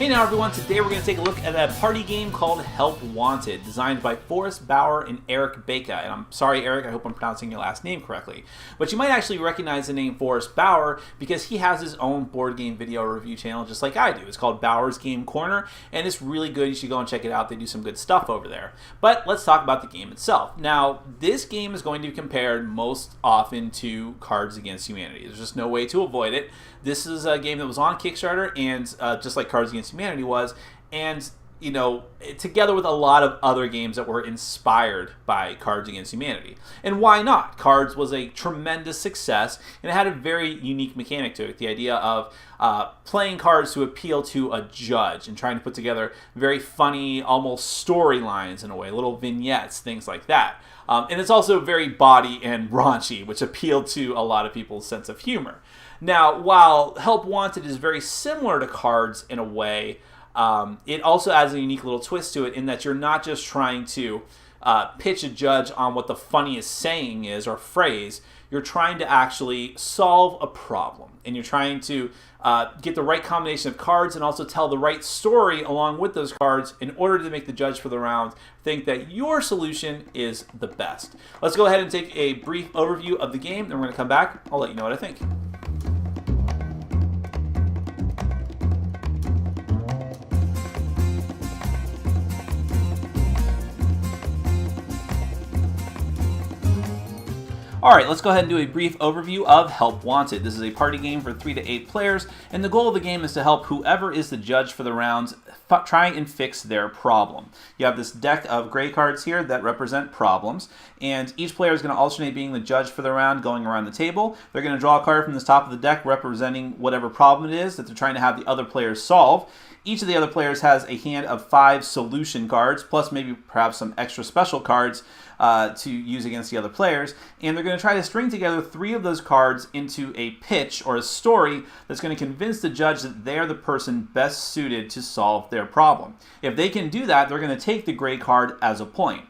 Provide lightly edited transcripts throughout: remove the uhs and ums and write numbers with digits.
Hey now everyone, today we're going to take a look at a party game called Help Wanted, designed by Forrest Bauer and Eric Baca. And I'm sorry Eric, I hope I'm pronouncing your last name correctly. But you might actually recognize the name Forrest Bauer because he has his own board game video review channel just like I do. It's called Bauer's Game Corner, and it's really good. You should go and check it out. They do some good stuff over there. But let's talk about the game itself. Now, this game is going to be compared most often to Cards Against Humanity. There's just no way to avoid it. This is a game that was on Kickstarter, and just like Cards Against Humanity was, and you know, together with a lot of other games that were inspired by Cards Against Humanity. And why not? Cards was a tremendous success, and it had a very unique mechanic to it. The idea of playing cards to appeal to a judge and trying to put together very funny, almost storylines in a way, little vignettes, things like that. And it's also very bawdy and raunchy, which appealed to a lot of people's sense of humor. Now, while Help Wanted is very similar to Cards in a way, it also adds a unique little twist to it in that you're not just trying to pitch a judge on what the funniest saying is or phrase. You're trying to actually solve a problem, and you're trying to get the right combination of cards and also tell the right story along with those cards in order to make the judge for the round think that your solution is the best. Let's go ahead and take a brief overview of the game, then we're going to come back. I'll let you know what I think. Alright, let's go ahead and do a brief overview of Help Wanted. This is a party game for 3 to 8 players, and the goal of the game is to help whoever is the judge for the rounds try and fix their problem. You have this deck of gray cards here that represent problems, and each player is going to alternate being the judge for the round going around the table. They're going to draw a card from the top of the deck representing whatever problem it is that they're trying to have the other players solve. Each of the other players has a hand of 5 solution cards, plus maybe perhaps some extra special cards to use against the other players. And they're going to try to string together 3 of those cards into a pitch or a story that's going to convince the judge that they're the person best suited to solve their problem. If they can do that, they're going to take the gray card as a point.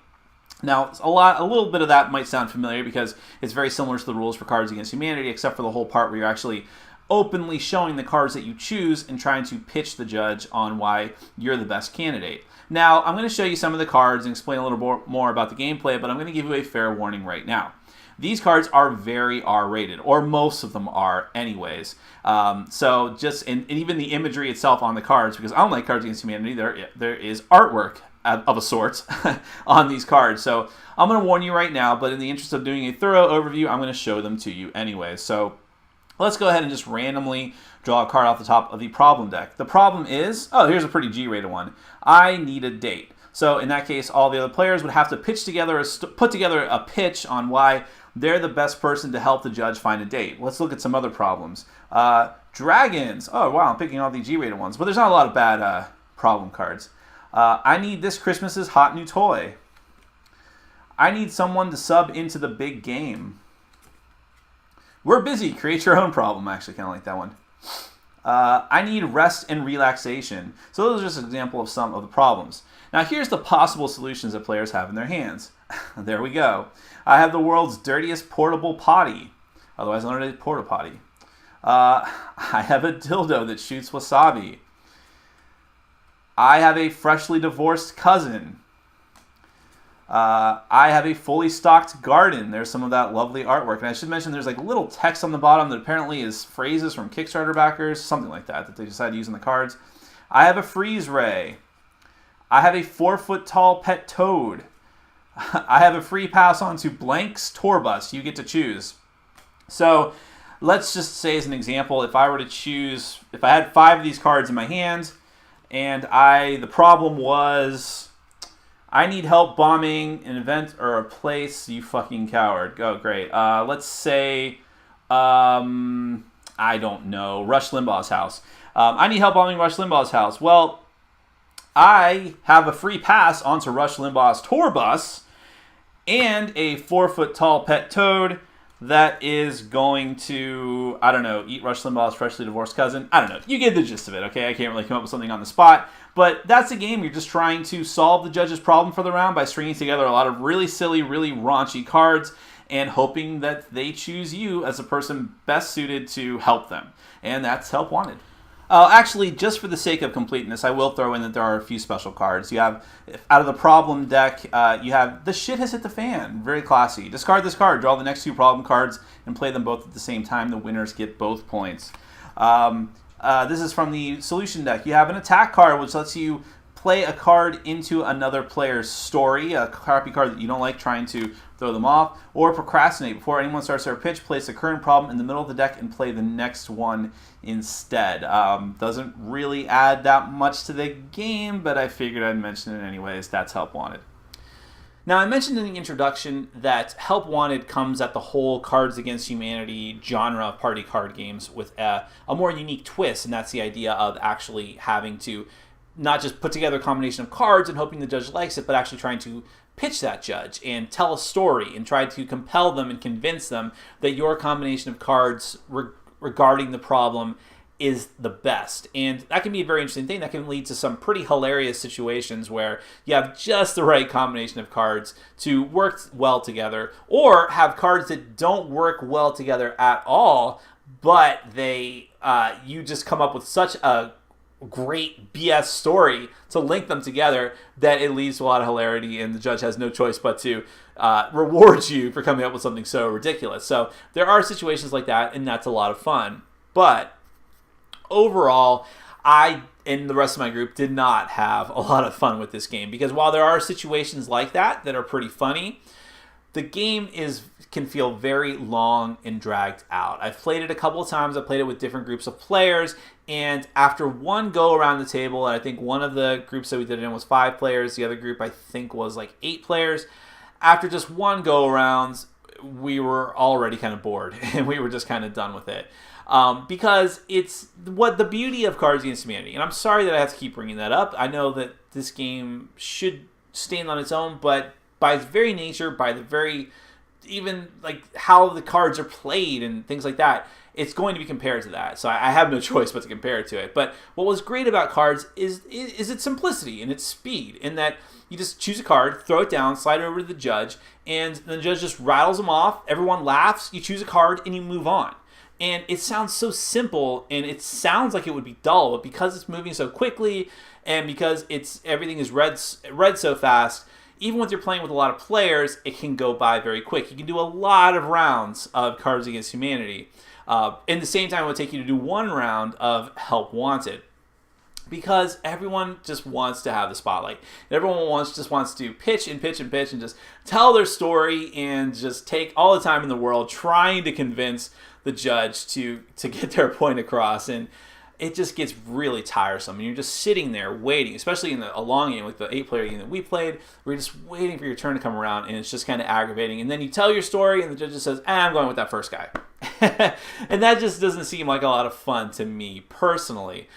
Now, a little bit of that might sound familiar because it's very similar to the rules for Cards Against Humanity, except for the whole part where you're actually openly showing the cards that you choose and trying to pitch the judge on why you're the best candidate. Now, I'm going to show you some of the cards and explain a little more about the gameplay, but I'm going to give you a fair warning right now. These cards are very R-rated, or most of them are anyways. So just, and even the imagery itself on the cards, because unlike Cards Against Humanity, there is artwork of a sort on these cards. So I'm going to warn you right now, but in the interest of doing a thorough overview, I'm going to show them to you anyway. So let's go ahead and just randomly draw a card off the top of the problem deck. The problem is, oh, here's a pretty G-rated one. I need a date. So in that case, all the other players would have to put together a pitch on why they're the best person to help the judge find a date. Let's look at some other problems. Dragons. Oh, wow, I'm picking all the G-rated ones. But there's not a lot of bad problem cards. I need this Christmas's hot new toy. I need someone to sub into the big game. We're busy. Create your own problem. I actually kind of like that one. I need rest and relaxation. So those are just an example of some of the problems. Now here's the possible solutions that players have in their hands. There we go. I have the world's dirtiest portable potty, otherwise known as porta potty. I have a dildo that shoots wasabi. I have a freshly divorced cousin. I have a fully stocked garden. There's some of that lovely artwork. And I should mention there's like little text on the bottom that apparently is phrases from Kickstarter backers, something like that they decided to use in the cards. I have a freeze ray. I have a 4-foot-tall pet toad. I have a free pass on to blank's tour bus. You get to choose. So let's just say as an example, if I were to choose, if I had 5 of these cards in my hand, and the problem was, I need help bombing an event or a place, you fucking coward. Oh, great. Let's say, I don't know, Rush Limbaugh's house. I need help bombing Rush Limbaugh's house. Well, I have a free pass onto Rush Limbaugh's tour bus and a 4-foot-tall pet toad that is going to, I don't know, eat Rush Limbaugh's freshly divorced cousin. I don't know. You get the gist of it, okay? I can't really come up with something on the spot. But that's a game. You're just trying to solve the judge's problem for the round by stringing together a lot of really silly, really raunchy cards and hoping that they choose you as the person best suited to help them. And that's Help Wanted. Actually, just for the sake of completeness, I will throw in that there are a few special cards. You have, out of the problem deck, you have the shit has hit the fan. Very classy. Discard this card, draw the next 2 problem cards, and play them both at the same time. The winners get both points. This is from the solution deck. You have an attack card, which lets you play a card into another player's story, a crappy card that you don't like, trying to throw them off, or procrastinate. Before anyone starts their pitch, place the current problem in the middle of the deck and play the next one instead. Doesn't really add that much to the game, but I figured I'd mention it anyways. That's Help Wanted. Now, I mentioned in the introduction that Help Wanted comes at the whole Cards Against Humanity genre of party card games with a more unique twist, and that's the idea of actually having to not just put together a combination of cards and hoping the judge likes it, but actually trying to pitch that judge and tell a story and try to compel them and convince them that your combination of cards regarding the problem is the best. And that can be a very interesting thing. That can lead to some pretty hilarious situations where you have just the right combination of cards to work well together, or have cards that don't work well together at all, but they you just come up with such a great BS story to link them together that it leads to a lot of hilarity, and the judge has no choice but to reward you for coming up with something so ridiculous. So there are situations like that, and that's a lot of fun. But overall, I and the rest of my group did not have a lot of fun with this game, because while there are situations like that are pretty funny, the game can feel very long and dragged out. I've played it a couple of times. I played it with different groups of players, and after one go around the table, and I think one of the groups that we did it in was 5 players, the other group I think was like 8 players, after just one go around, we were already kind of bored, and we were just kind of done with it. Because it's what the beauty of Cards Against Humanity, and I'm sorry that I have to keep bringing that up. I know that this game should stand on its own, but by its very nature, by the very, even like how the cards are played and things like that, it's going to be compared to that. So I have no choice but to compare it to it. But what was great about cards is its simplicity and its speed, in that you just choose a card, throw it down, slide it over to the judge, and the judge just rattles them off. Everyone laughs, you choose a card, and you move on. And it sounds so simple, and it sounds like it would be dull, but because it's moving so quickly, and because everything is read so fast, even when you're playing with a lot of players, it can go by very quick. You can do a lot of rounds of Cards Against Humanity. In the same time, it would take you to do one round of Help Wanted, because everyone just wants to have the spotlight. Everyone just wants to pitch and pitch and pitch and just tell their story and just take all the time in the world trying to convince the judge to get their point across. And it just gets really tiresome, and you're just sitting there waiting, especially in a long game like the 8-player game that we played, where you're just waiting for your turn to come around, and it's just kind of aggravating. And then you tell your story, and the judge just says, I'm going with that first guy. And that just doesn't seem like a lot of fun to me personally.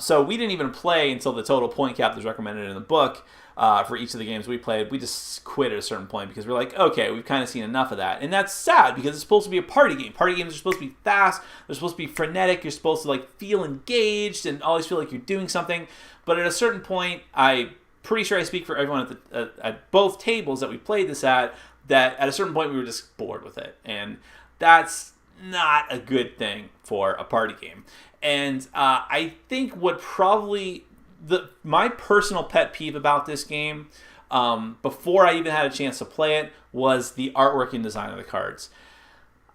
So we didn't even play until the total point cap that's recommended in the book. For each of the games we played, we just quit at a certain point because we're like, okay, we've kind of seen enough of that. And that's sad, because it's supposed to be a party game. Party games are supposed to be fast, they're supposed to be frenetic, you're supposed to like feel engaged and always feel like you're doing something. But at a certain point, I'm pretty sure I speak for everyone at both tables that we played this at, that at a certain point we were just bored with it. And that's not a good thing for a party game. And I think what probably my personal pet peeve about this game, before I even had a chance to play it, was the artwork and design of the cards.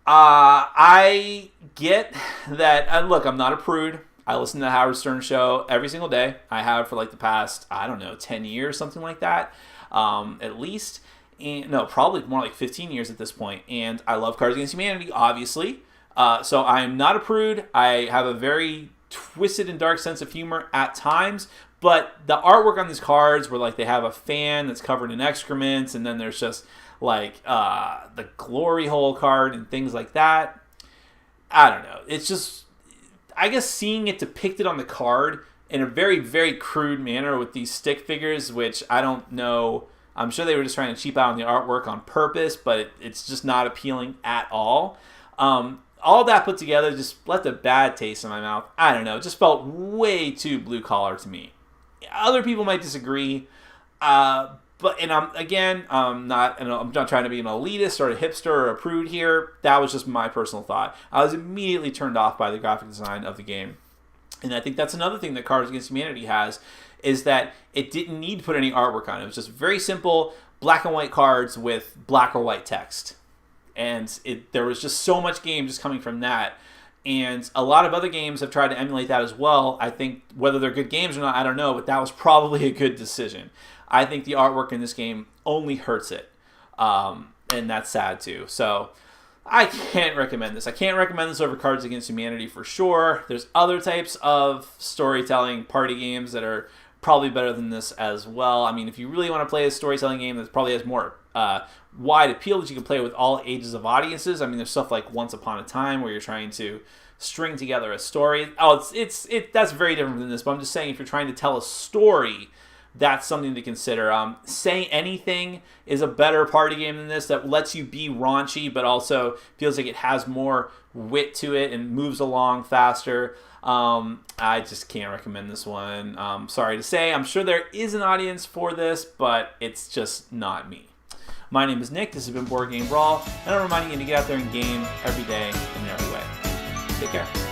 I get that, look, I'm not a prude. I listen to the Howard Stern show every single day. I have for like the past, 10 years, something like that, at least. And, no, probably more like 15 years at this point. And I love Cards Against Humanity, obviously. So I'm not a prude. I have a very twisted and dark sense of humor at times, but the artwork on these cards, where like they have a fan that's covered in excrement, and then there's just like the glory hole card and things like that, I don't know. It's just, I guess, seeing it depicted on the card in a very, very crude manner with these stick figures, which I don't know, I'm sure they were just trying to cheap out on the artwork on purpose, but it's just not appealing at all. All that put together just left a bad taste in my mouth. I don't know. It just felt way too blue collar to me. Other people might disagree, but I'm not trying to be an elitist or a hipster or a prude here. That was just my personal thought. I was immediately turned off by the graphic design of the game. And I think that's another thing that Cards Against Humanity has, is that it didn't need to put any artwork on it. It was just very simple black and white cards with black or white text. And there was just so much game just coming from that. And a lot of other games have tried to emulate that as well. I think whether they're good games or not, I don't know, but that was probably a good decision. I think the artwork in this game only hurts it. And that's sad too. So I can't recommend this. I can't recommend this over Cards Against Humanity for sure. There's other types of storytelling party games that are probably better than this as well. I mean, if you really want to play a storytelling game that probably has more wide appeal that you can play with all ages of audiences. I mean, there's stuff like Once Upon a Time where you're trying to string together a story. Oh, that's very different than this, but I'm just saying if you're trying to tell a story, that's something to consider. Say Anything is a better party game than this that lets you be raunchy, but also feels like it has more wit to it and moves along faster. I just can't recommend this one. Sorry to say. I'm sure there is an audience for this, but it's just not me. My name is Nick. This has been Board Game Brawl, and I'm reminding you to get out there and game every day in every way. Take care.